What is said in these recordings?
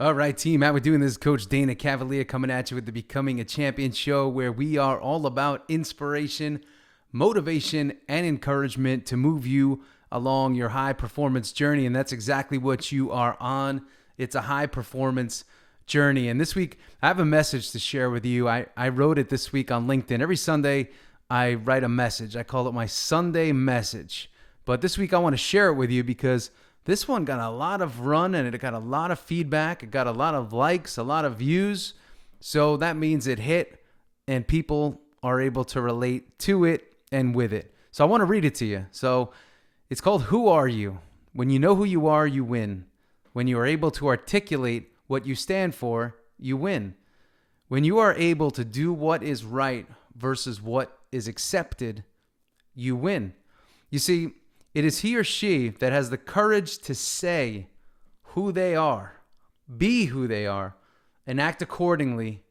All right, team. How we doing? This is Coach Dana Cavalea coming at you with the Becoming a Champion show, where we are all about inspiration, motivation, and encouragement to move you along your high performance journey. And that's exactly what you are on. It's a high performance journey. And this week, I have a message to share with you. I wrote it this week on LinkedIn. Every Sunday, I write a message. I call it my Sunday message. But this week, I want to share it with you because this one got a lot of run and it got a lot of feedback. It got a lot of likes, a lot of views. So that means it hit and people are able to relate to it and with it. So I want to read it to you. So it's called Who Are You? When you know who you are, you win. When you are able to articulate what you stand for, you win. When you are able to do what is right versus what is accepted, you win. You see, it is he or she that has the courage to say who they are, be who they are, and act accordingly,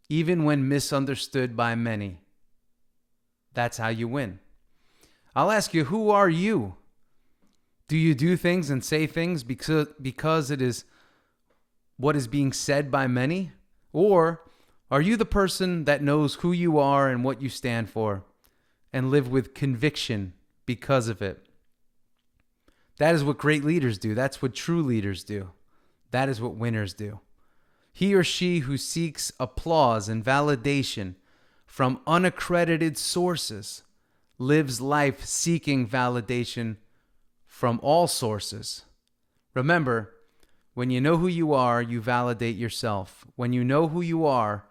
even when misunderstood by many. That's how you win. I'll ask you, who are you? Do you do things and say things because it is what is being said by many? Or are you the person that knows who you are and what you stand for and live with conviction because of it? That is what great leaders do. That's what true leaders do. That is what winners do. He or she who seeks applause and validation from unaccredited sources lives life seeking validation from all sources. Remember, when you know who you are, you validate yourself. When you know who you are,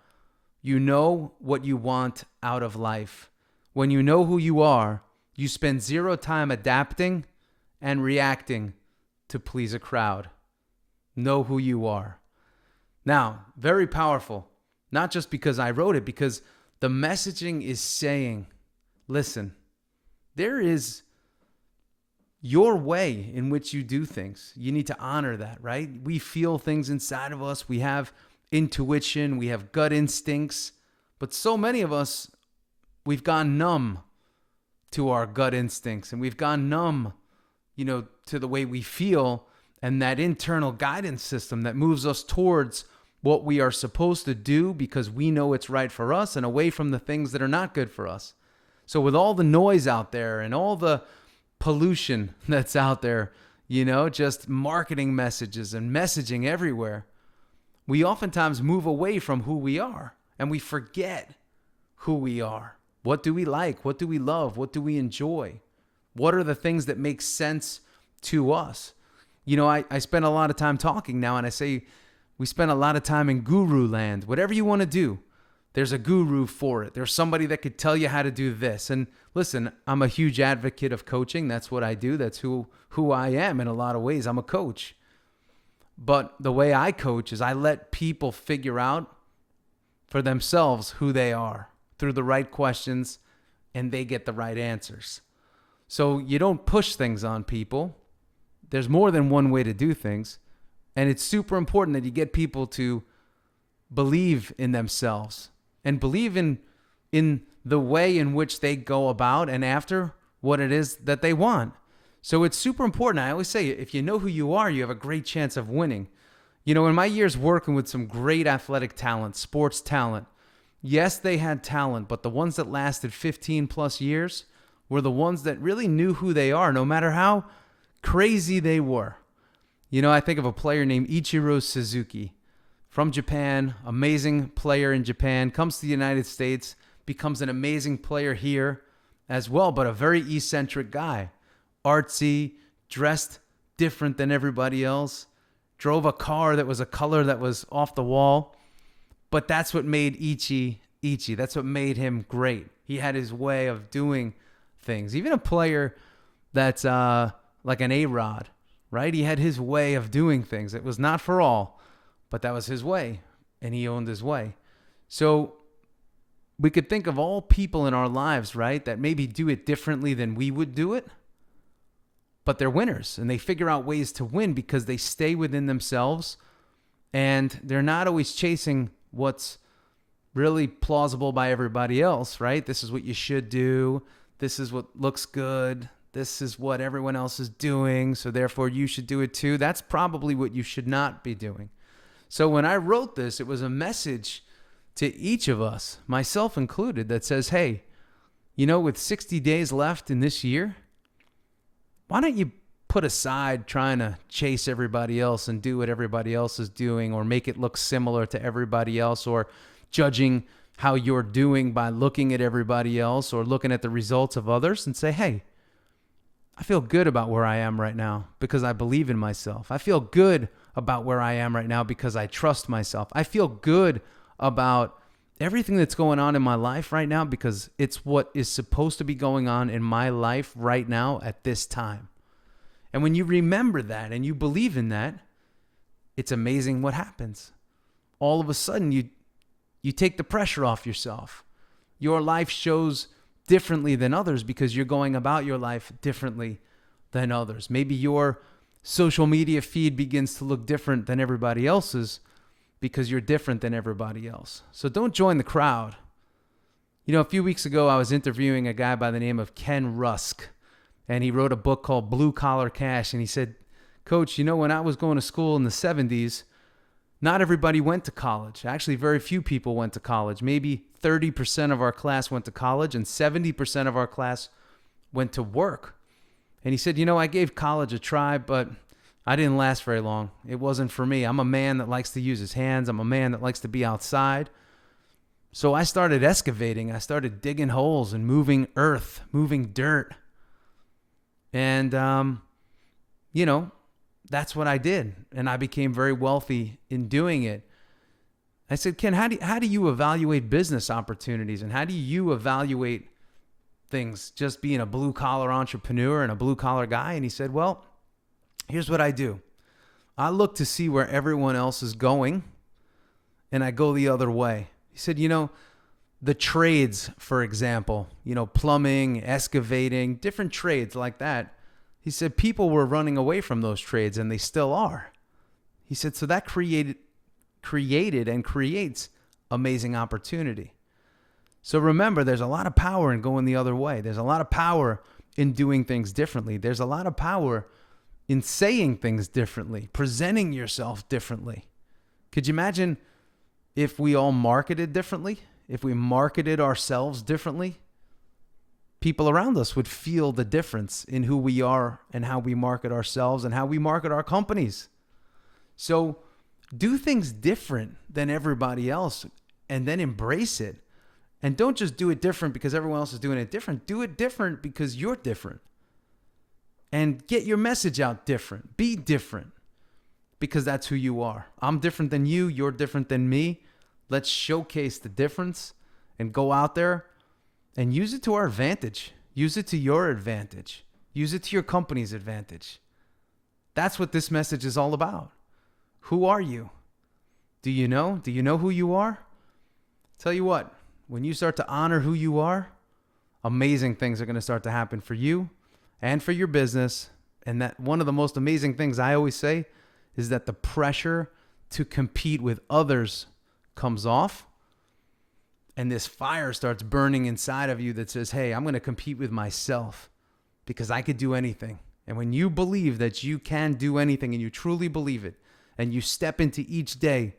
you know what you want out of life. When you know who you are, you spend zero time adapting and reacting to please a crowd. Know who you are. Now, very powerful, not just because I wrote it, because the messaging is saying, listen, there is your way in which you do things. You need to honor that, right? We feel things inside of us. We have intuition. We have gut instincts. But so many of us, we've gone numb to our gut instincts, and we've gone numb to the way we feel and that internal guidance system that moves us towards what we are supposed to do because we know it's right for us and away from the things that are not good for us. So with all the noise out there and all the pollution that's out there, just marketing messages and messaging everywhere, we oftentimes move away from who we are and we forget who we are. What do we like? What do we love? What do we enjoy? What are the things that make sense to us? I spend a lot of time talking now, and I say we spend a lot of time in guru land. Whatever you want to do, there's a guru for it. There's somebody that could tell you how to do this. And listen, I'm a huge advocate of coaching. That's what I do. That's who I am in a lot of ways. I'm a coach. But the way I coach is I let people figure out for themselves who they are through the right questions, and they get the right answers. So you don't push things on people. There's more than one way to do things. And it's super important that you get people to believe in themselves and believe in the way in which they go about and after what it is that they want. So it's super important. I always say, if you know who you are, you have a great chance of winning. In my years working with some great athletic talent, sports talent, yes, they had talent, but the ones that lasted 15 plus years were the ones that really knew who they are, no matter how crazy they were. I think of a player named Ichiro Suzuki from Japan, amazing player in Japan, comes to the United States, becomes an amazing player here as well, but a very eccentric guy. Artsy, dressed different than everybody else, drove a car that was a color that was off the wall. But that's what made Ichi. That's what made him great. He had his way of doing things. Even a player that's like an A-Rod, right? He had his way of doing things. It was not for all, but that was his way, and he owned his way. So we could think of all people in our lives, right, that maybe do it differently than we would do it, but they're winners, and they figure out ways to win because they stay within themselves, and they're not always chasing what's really plausible by everybody else, right? This is what you should do. This is what looks good. This is what everyone else is doing, so therefore you should do it too. That's probably what you should not be doing. So when I wrote this, it was a message to each of us, myself included, that says, hey, with 60 days left in this year, why don't you put aside trying to chase everybody else and do what everybody else is doing, or make it look similar to everybody else, or judging how you're doing by looking at everybody else or looking at the results of others, and say, hey, I feel good about where I am right now because I believe in myself. I feel good about where I am right now because I trust myself. I feel good about everything that's going on in my life right now because it's what is supposed to be going on in my life right now at this time. And when you remember that and you believe in that, it's amazing what happens. All of a sudden, you take the pressure off yourself. Your life shows differently than others because you're going about your life differently than others. Maybe your social media feed begins to look different than everybody else's because you're different than everybody else. So don't join the crowd. A few weeks ago, I was interviewing a guy by the name of Ken Rusk, and he wrote a book called Blue Collar Cash. And he said, Coach, when I was going to school in the 70s, not everybody went to college. Actually, very few people went to college. Maybe 30% of our class went to college and 70% of our class went to work. And he said, I gave college a try, but I didn't last very long. It wasn't for me. I'm a man that likes to use his hands. I'm a man that likes to be outside. So I started excavating. I started digging holes and moving earth, moving dirt. And, that's what I did. And I became very wealthy in doing it. I said, Ken, how do you evaluate business opportunities? And how do you evaluate things just being a blue collar entrepreneur and a blue collar guy? And he said, well, here's what I do. I look to see where everyone else is going and I go the other way. He said, the trades, for example, plumbing, excavating, different trades like that. He said people were running away from those trades and they still are. He said, so that created and creates amazing opportunity. So remember, there's a lot of power in going the other way. There's a lot of power in doing things differently. There's a lot of power in saying things differently, presenting yourself differently. Could you imagine if we all marketed differently? If we marketed ourselves differently? People around us would feel the difference in who we are and how we market ourselves and how we market our companies. So do things different than everybody else and then embrace it. And don't just do it different because everyone else is doing it different. Do it different because you're different. And get your message out different. Be different because that's who you are. I'm different than you. You're different than me. Let's showcase the difference and go out there and use it to our advantage. Use it to your advantage. Use it to your company's advantage. That's what this message is all about. Who are you? Do you know? Do you know who you are? Tell you what, when you start to honor who you are, amazing things are going to start to happen for you and for your business. And that one of the most amazing things I always say is that the pressure to compete with others comes off. And this fire starts burning inside of you that says, hey, I'm going to compete with myself because I could do anything. And when you believe that you can do anything and you truly believe it, and you step into each day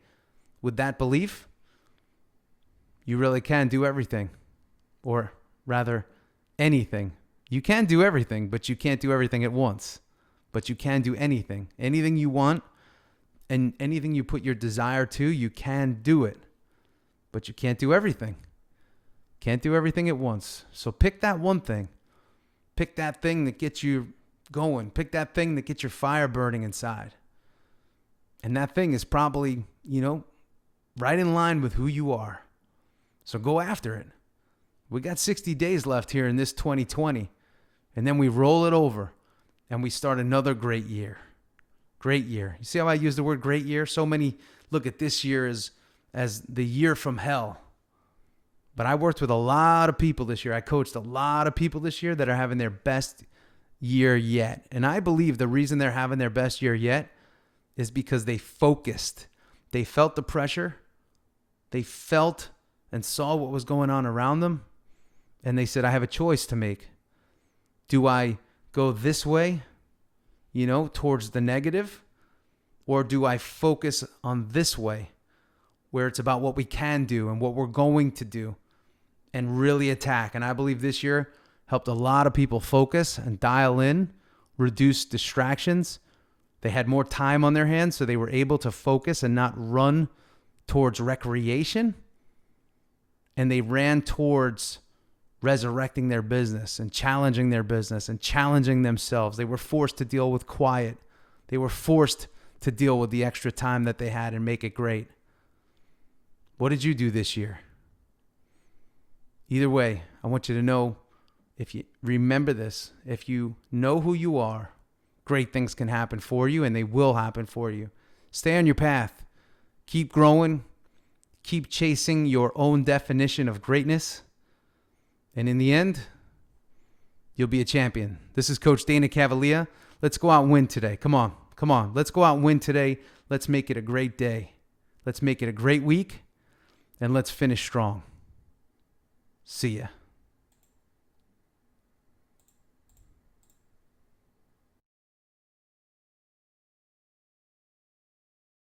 with that belief, you really can do everything. Or rather, anything. You can do everything, but you can't do everything at once. But you can do anything. Anything you want and anything you put your desire to, you can do it. But you can't do everything. Can't do everything at once. So pick that one thing. Pick that thing that gets you going. Pick that thing that gets your fire burning inside. And that thing is probably, right in line with who you are. So go after it. We got 60 days left here in this 2020. And then we roll it over and we start another great year. Great year. You see how I use the word great year? So many look at this year as the year from hell. But I worked with a lot of people this year. I coached a lot of people this year that are having their best year yet. And I believe the reason they're having their best year yet is because they focused. They felt the pressure. They felt and saw what was going on around them. And they said, I have a choice to make. Do I go this way, towards the negative? Or do I focus on this way, where it's about what we can do and what we're going to do and really attack? And I believe this year helped a lot of people focus and dial in, reduce distractions. They had more time on their hands, so they were able to focus and not run towards recreation. And they ran towards resurrecting their business and challenging their business and challenging themselves. They were forced to deal with quiet. They were forced to deal with the extra time that they had and make it great. What did you do this year? Either way, I want you to know, if you remember this, if you know who you are, great things can happen for you, and they will happen for you. Stay on your path. Keep growing. Keep chasing your own definition of greatness. And in the end, you'll be a champion. This is Coach Dana Cavalea. Let's go out and win today. Come on. Let's go out and win today. Let's make it a great day. Let's make it a great week. And let's finish strong. See ya.